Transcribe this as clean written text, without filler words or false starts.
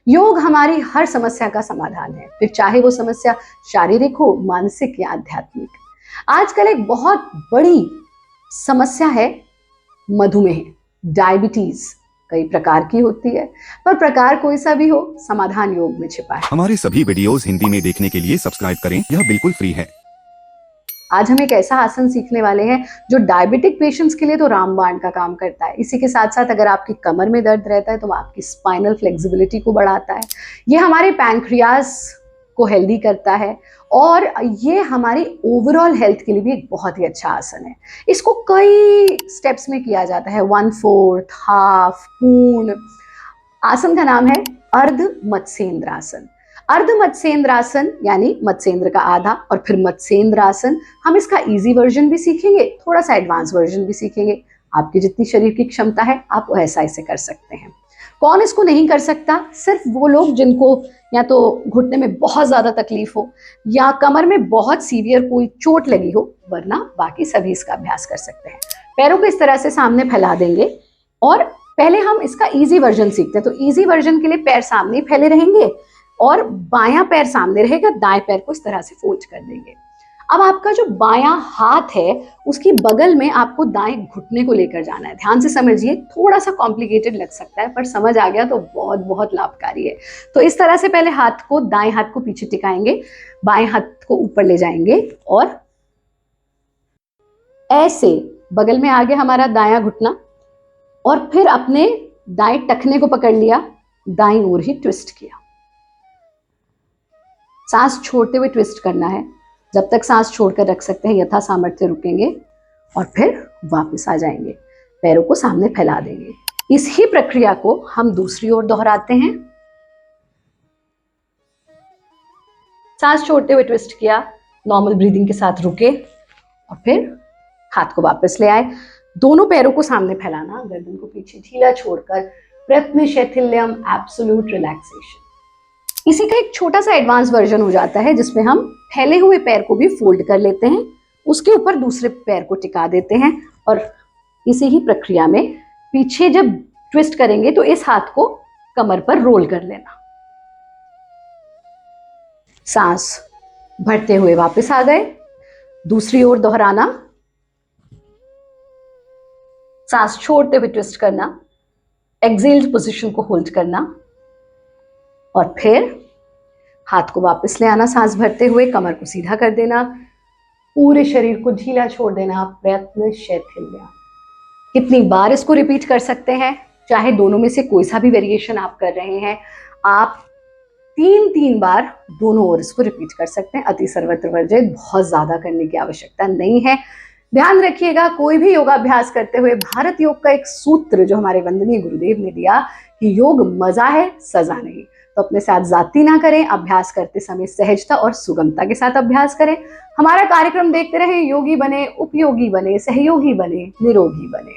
योग हमारी हर समस्या का समाधान है, फिर चाहे वो समस्या शारीरिक हो, मानसिक या आध्यात्मिक। आजकल एक बहुत बड़ी समस्या है मधुमेह, डायबिटीज। कई प्रकार की होती है, पर प्रकार कोई सा भी हो, समाधान योग में छिपा है। हमारे सभी वीडियोस हिंदी में देखने के लिए सब्सक्राइब करें, यह बिल्कुल फ्री है। आज हम एक ऐसा आसन सीखने वाले हैं जो डायबिटिक पेशेंट्स के लिए तो रामबाण का काम करता है। इसी के साथ साथ अगर आपकी कमर में दर्द रहता है तो आपकी स्पाइनल फ्लेक्सिबिलिटी को बढ़ाता है। ये हमारे पैंक्रियाज को हेल्दी करता है और ये हमारी ओवरऑल हेल्थ के लिए भी एक बहुत ही अच्छा आसन है। इसको कई स्टेप्स में किया जाता है, 1/4, हाफ, पूर्ण। आसन का नाम है अर्ध मत्स्येंद्रासन। अर्ध मत्स्येंद्रासन यानी मत्स्येंद्र का आधा और फिर मत्स्येंद्रासन। हम इसका इजी वर्जन भी सीखेंगे, थोड़ा सा एडवांस वर्जन भी सीखेंगे। आपकी जितनी शरीर की क्षमता है आप ऐसा ऐसे कर सकते हैं। कौन इसको नहीं कर सकता? सिर्फ वो लोग जिनको या तो घुटने में बहुत ज्यादा तकलीफ हो या कमर में बहुत सीवियर कोई चोट लगी हो, वरना बाकी सभी इसका अभ्यास कर सकते हैं। पैरों को इस तरह से सामने फैला देंगे और पहले हम इसका इजी वर्जन सीखते हैं। तो इजी वर्जन के लिए पैर सामने फैले रहेंगे और बायां पैर सामने रहेगा, दाएं पैर को इस तरह से फोल्ड कर देंगे। अब आपका जो बायां हाथ है उसकी बगल में आपको दाएं घुटने को लेकर जाना है। ध्यान से समझिए, थोड़ा सा कॉम्प्लिकेटेड लग सकता है पर समझ आ गया तो बहुत बहुत लाभकारी है। तो इस तरह से पहले हाथ को, दाएं हाथ को पीछे टिकाएंगे, बाएं हाथ को ऊपर ले जाएंगे और ऐसे बगल में आ गया हमारा दायां घुटना और फिर अपने दाएं टखने को पकड़ लिया, दाईं ओर ही ट्विस्ट किया। सांस छोड़ते हुए ट्विस्ट करना है। जब तक सांस छोड़कर रख सकते हैं यथा सामर्थ्य रुकेंगे और फिर वापस आ जाएंगे। पैरों को सामने फैला देंगे। इस ही प्रक्रिया को हम दूसरी ओर दोहराते हैं। सांस छोड़ते हुए ट्विस्ट किया, नॉर्मल ब्रीदिंग के साथ रुके और फिर हाथ को वापस ले आए। दोनों पैरों को सामने फैलाना, गर्दन को पीछे ढीला छोड़कर प्रयत्न शैथिल्यम, एब्सोल्यूट रिलैक्सेशन। इसी का एक छोटा सा एडवांस वर्जन हो जाता है जिसमें हम फैले हुए पैर को भी फोल्ड कर लेते हैं, उसके ऊपर दूसरे पैर को टिका देते हैं और इसी ही प्रक्रिया में पीछे जब ट्विस्ट करेंगे तो इस हाथ को कमर पर रोल कर लेना। सांस भरते हुए वापस आ गए, दूसरी ओर दोहराना। सांस छोड़ते हुए ट्विस्ट करना, एक्सेल्ड पोजीशन को होल्ड करना और फिर हाथ को वापस ले आना। सांस भरते हुए कमर को सीधा कर देना, पूरे शरीर को ढीला छोड़ देना, प्रयत्न शैथिल्य। कितनी बार इसको रिपीट कर सकते हैं? चाहे दोनों में से कोई सा भी वेरिएशन आप कर रहे हैं, आप 3 बार दोनों ओर इसको रिपीट कर सकते हैं। अति सर्वत्र वर्जित, बहुत ज्यादा करने की आवश्यकता नहीं है। ध्यान रखिएगा, कोई भी योगाभ्यास करते हुए भारत योग का एक सूत्र जो हमारे वंदनीय गुरुदेव ने दिया कि योग मजा है, सजा नहीं। तो अपने साथ जाती ना करें, अभ्यास करते समय सहजता और सुगमता के साथ अभ्यास करें। हमारा कार्यक्रम देखते रहें। योगी बने, उपयोगी बने, सहयोगी बने, निरोगी बने।